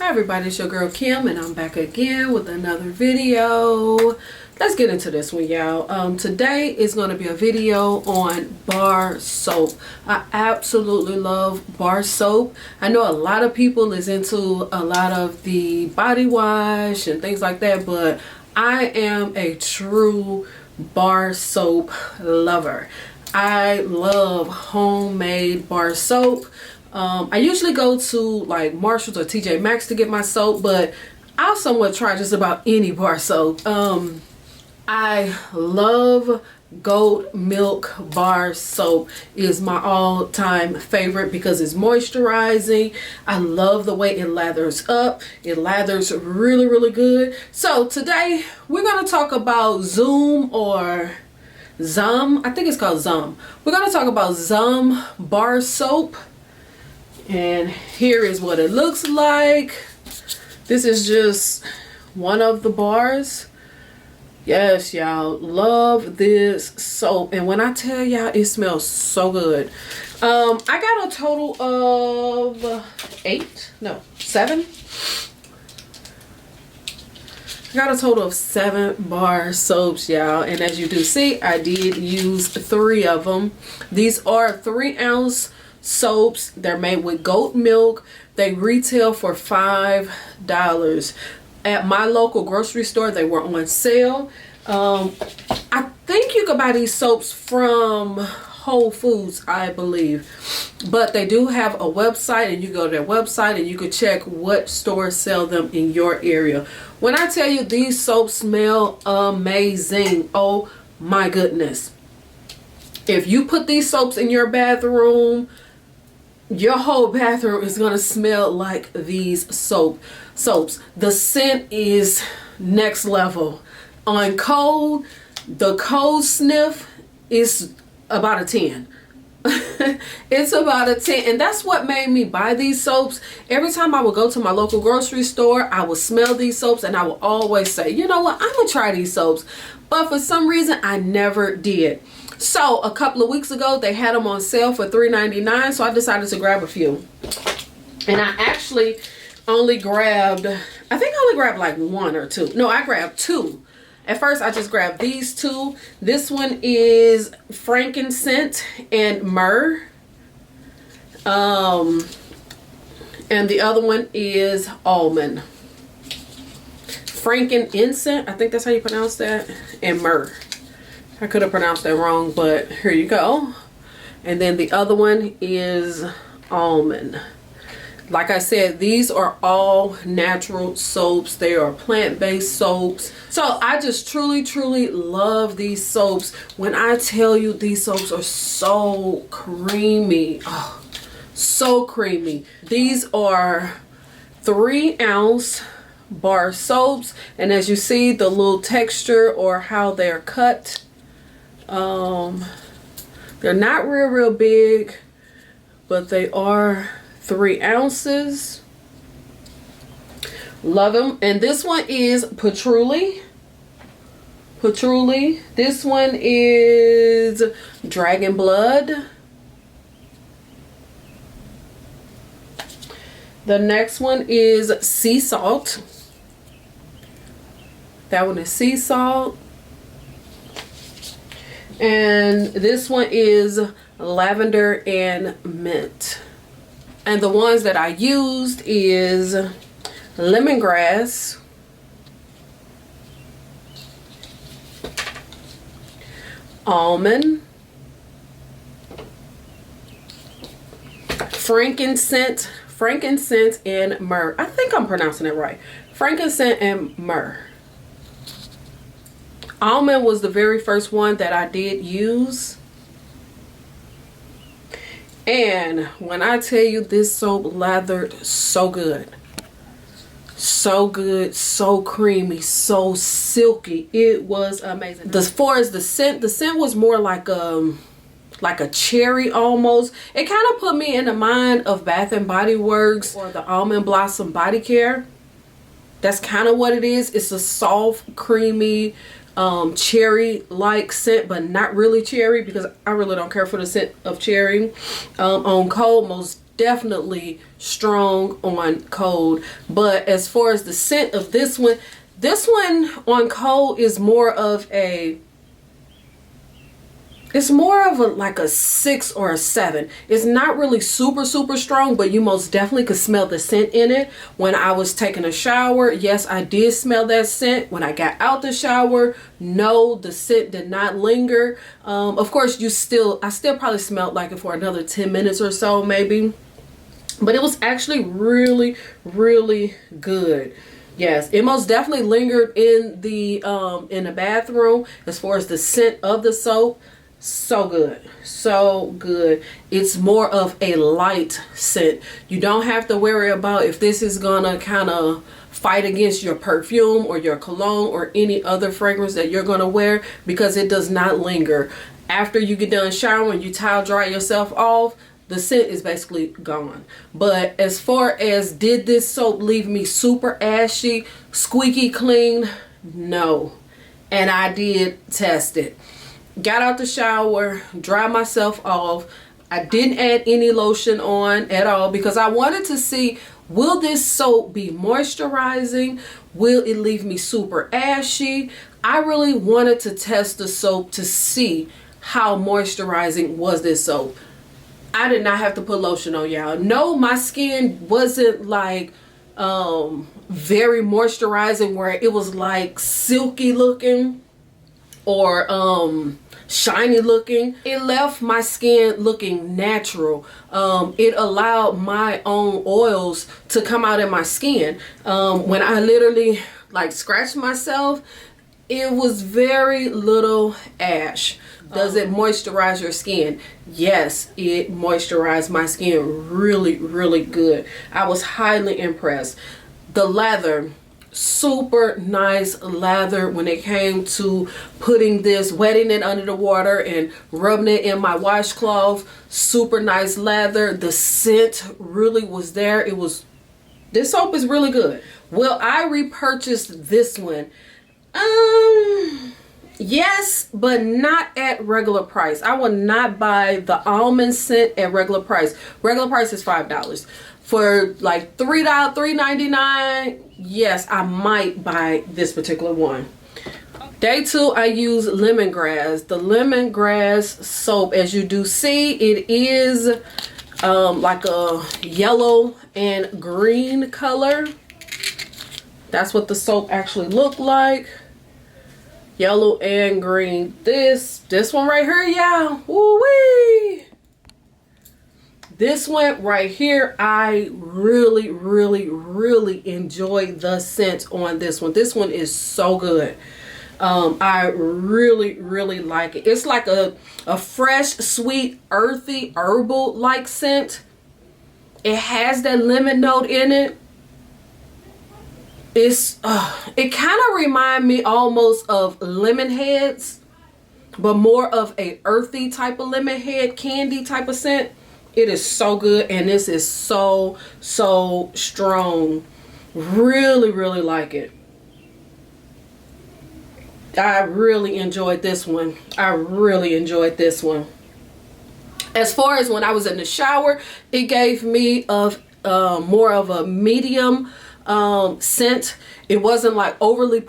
Hi everybody, it's your girl Kim and I'm back again with another video. Let's get into this one, y'all. Today is going to be a video on bar soap. I absolutely love bar soap. I know a lot of people is into a lot of the body wash and things like that, but I am a true bar soap lover. I love homemade bar soap. I usually go to like Marshall's or TJ Maxx to get my soap, but I'll somewhat try just about any bar soap. I love goat milk bar soap. Is my all-time favorite because it's moisturizing. I love the way it lathers up. It lathers really, really good. So today we're going to talk about Zoom or Zum. I think it's called Zum. We're going to talk about Zum bar soap. And here is what it looks like. This is just one of the bars. Yes, y'all, love this soap. And when I tell y'all, it smells so good. I got a total of 7. I got a total of 7 bar soaps, y'all. And as you do see, I did use 3 of them. These are 3-ounce soaps. They're made with goat milk. They retail for $5. At my local grocery store, they were on sale. I think you could buy these soaps from Whole Foods, I believe. But they do have a website, and you go to their website and you can check what stores sell them in your area. When I tell you these soaps smell amazing, oh my goodness. If you put these soaps in your bathroom, your whole bathroom is going to smell like these soaps. The scent is next level. On cold, the cold sniff is about a 10. It's about a 10, and that's what made me buy these soaps. Every time I would go to my local grocery store, I would smell these soaps and I would always say, you know what, I'm gonna try these soaps. But for some reason I never did. So a couple of weeks ago they had them on sale for $3.99, so I decided to grab a few. And I actually only grabbed, I think I only grabbed like 1 or 2. No, I grabbed 2. At first I just grabbed these 2. This one is frankincense and myrrh. And the other one is almond. Frankincense, I think that's how you pronounce that, and myrrh. I could have pronounced that wrong, but here you go. And then the other one is almond. Like I said, these are all natural soaps. They are plant-based soaps. So I just truly love these soaps. When I tell you, these soaps are so creamy. Oh, so creamy. These are 3-ounce bar soaps. And as you see, the little texture or how they're cut, they're not real big, but they are 3 ounces. Love them. And this one is patchouli. This one is dragon blood. The next one is sea salt. That one is sea salt. And this one is lavender and mint. And the ones that I used is lemongrass, almond, frankincense and myrrh. I think I'm pronouncing it right. Frankincense and myrrh. Almond was the very first one that I did use. And when I tell you, this soap lathered so good. So good, so creamy, so silky. It was amazing. As far as the scent was more like a cherry almost. It kind of put me in the mind of Bath and Body Works or the Almond Blossom Body Care. That's kind of what it is. It's a soft, creamy, cherry like scent, but not really cherry, because I really don't care for the scent of cherry. On cold, most definitely strong on cold. But as far as the scent of this one on cold is more of a, it's more of a like a 6 or a 7. It's not really super strong, but you most definitely could smell the scent in it. When I was taking a shower, yes, I did smell that scent. When I got out the shower, no, the scent did not linger. Of course, I still probably smelled like it for another 10 minutes or so maybe. But it was actually really good. Yes, it most definitely lingered in the bathroom. As far as the scent of the soap, so good. It's more of a light scent. You don't have to worry about if this is gonna kind of fight against your perfume or your cologne or any other fragrance that you're gonna wear, because it does not linger. After you get done showering, you towel dry yourself off, the scent is basically gone. But as far as did this soap leave me super ashy, squeaky clean, no. And I did test it. Got out the shower, dried myself off. I didn't add any lotion on at all because I wanted to see, will this soap be moisturizing? Will it leave me super ashy? I really wanted to test the soap to see how moisturizing was this soap. I did not have to put lotion on, y'all. No, my skin wasn't like very moisturizing where it was like silky looking or shiny looking. It left my skin looking natural. It allowed my own oils to come out in my skin. When I literally like scratched myself, it was very little ash. Does it moisturize your skin? Yes, it moisturized my skin really good. I was highly impressed. The lather, super nice lather when it came to putting this, wetting it under the water and rubbing it in my washcloth. Super nice lather. The scent really was there. This soap is really good. Will I repurchase this one? Yes, but not at regular price. I will not buy the almond scent at regular price. Regular price is $5. For like $3.99, yes, I might buy this particular one. Day 2, I use lemongrass. The lemongrass soap, as you do see, it is like a yellow and green color. That's what the soap actually looked like. Yellow and green. This one right here, y'all. Woo-wee. This one right here, I really enjoy the scent on this one. This one is so good. I really like it. It's like a fresh, sweet, earthy, herbal like scent. It has that lemon note in it. It kind of reminds me almost of lemon heads, but more of a earthy type of lemon head candy type of scent. It is so good, and this is so strong. Really like it. I really enjoyed this one. As far as when I was in the shower, it gave me more of a medium scent. It wasn't like overly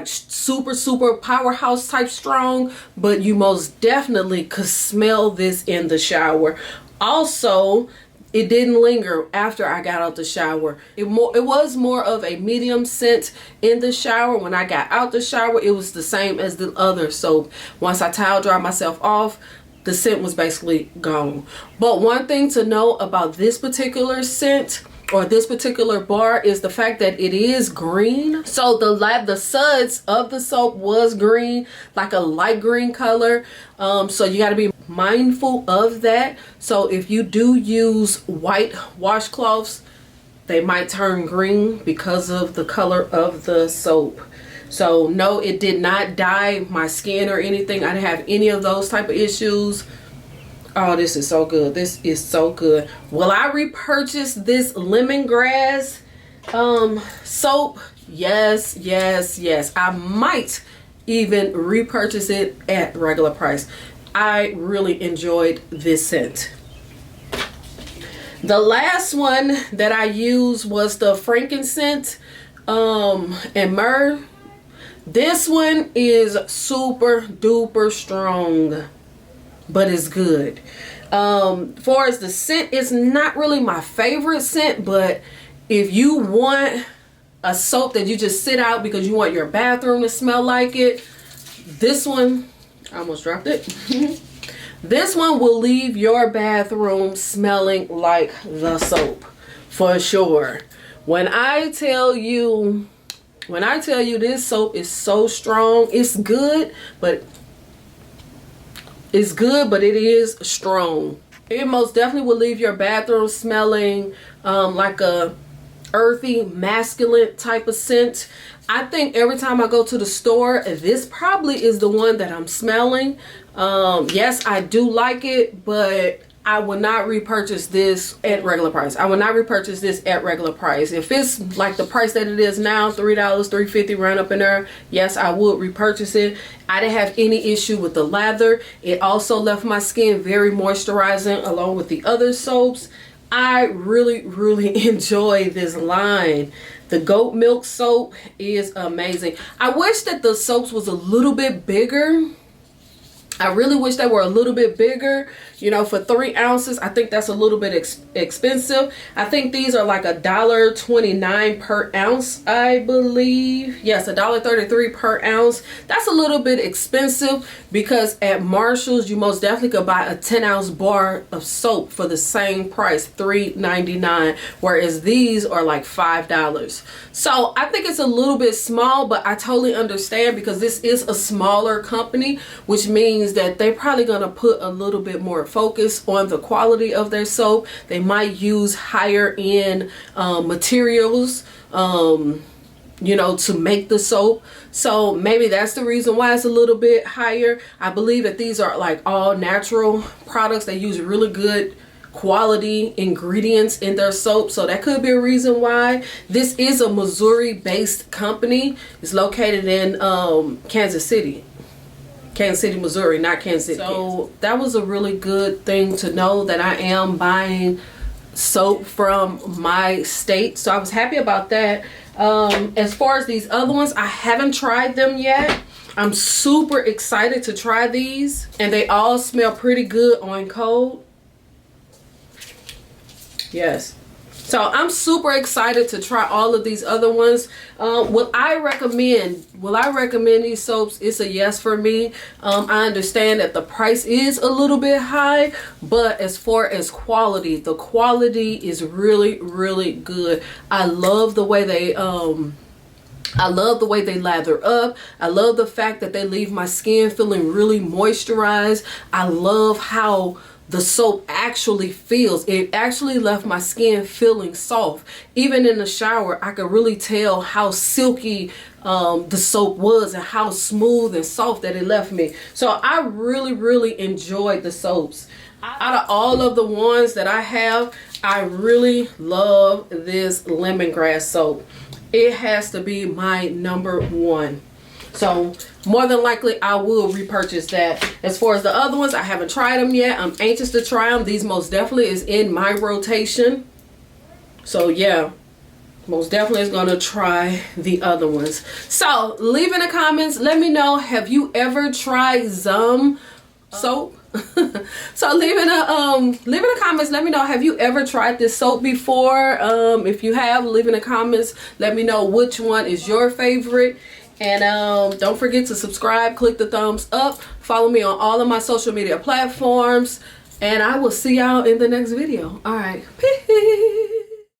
super powerhouse type strong, but you most definitely could smell this in the shower. Also, it didn't linger after I got out the shower. It was more of a medium scent in the shower. When I got out the shower, it was the same as the other soap. Once I towel dried myself off, the scent was basically gone. But one thing to know about this particular scent or this particular bar is the fact that it is green. So the suds of the soap was green, like a light green color. So you got to be mindful of that. So if you do use white washcloths, they might turn green because of the color of the soap. So no, it did not dye my skin or anything. I didn't have any of those type of issues. Oh, this is so good. This is so good. Will I repurchase this lemongrass soap? Yes. I might even repurchase it at regular price. I really enjoyed this scent. The last one that I used was the frankincense and myrrh. This one is super duper strong, but it's good. Far as the scent, it's not really my favorite scent, but if you want a soap that you just sit out because you want your bathroom to smell like it, this one, I almost dropped it. This one will leave your bathroom smelling like the soap for sure. When I tell you this soap is so strong, it's good, but it is strong. It most definitely will leave your bathroom smelling like a earthy, masculine type of scent. I think every time I go to the store, this probably is the one that I'm smelling. Yes, I do like it, but I would not repurchase this at regular price. I would not repurchase this at regular price. If it's like the price that it is now, $3, $3.50, round up in there, yes, I would repurchase it. I didn't have any issue with the lather. It also left my skin very moisturizing along with the other soaps. I really enjoy this line. The goat milk soap is amazing. I wish that the soaps was a little bit bigger. I really wish they were a little bit bigger. You know, for 3 ounces, I think that's a little bit expensive. I think these are like $1.29 per ounce, I believe. Yes, $1.33 per ounce. That's a little bit expensive because at Marshall's, you most definitely could buy a 10-ounce bar of soap for the same price, $3.99, whereas these are like $5. So I think it's a little bit small, but I totally understand because this is a smaller company, which means that they're probably gonna put a little bit more focus on the quality of their soap. They might use higher end materials, you know, to make the soap. So maybe that's the reason why it's a little bit higher. I believe that these are like all natural products. They use really good quality ingredients in their soap, so that could be a reason why. This is a Missouri based company. It's located in Kansas City, Missouri, not Kansas City. So that was a really good thing to know, that I am buying soap from my state. So I was happy about that. As far as these other ones, I haven't tried them yet. I'm super excited to try these, and they all smell pretty good on cold. Yes. So I'm super excited to try all of these other ones. Will I recommend these soaps? It's a yes for me. I understand that the price is a little bit high, but as far as quality, the quality is really good. I love the way they lather up. I love the fact that they leave my skin feeling really moisturized. I love how the soap actually feels. It actually left my skin feeling soft. Even in the shower, I could really tell how silky the soap was and how smooth and soft that it left me. So I really enjoyed the soaps. Out of all of the ones that I have, I really love this lemongrass soap. It has to be my #1. So more than likely I will repurchase that. As far as the other ones, I haven't tried them yet. I'm anxious to try them. These most definitely is in my rotation. So yeah, most definitely is going to try the other ones. So leave in the comments, let me know, have you ever tried Zum soap? So leave in the comments, let me know, have you ever tried this soap before? If you have, leave in the comments, let me know which one is your favorite. And don't forget to subscribe, click the thumbs up, follow me on all of my social media platforms, and I will see y'all in the next video. All right, peace.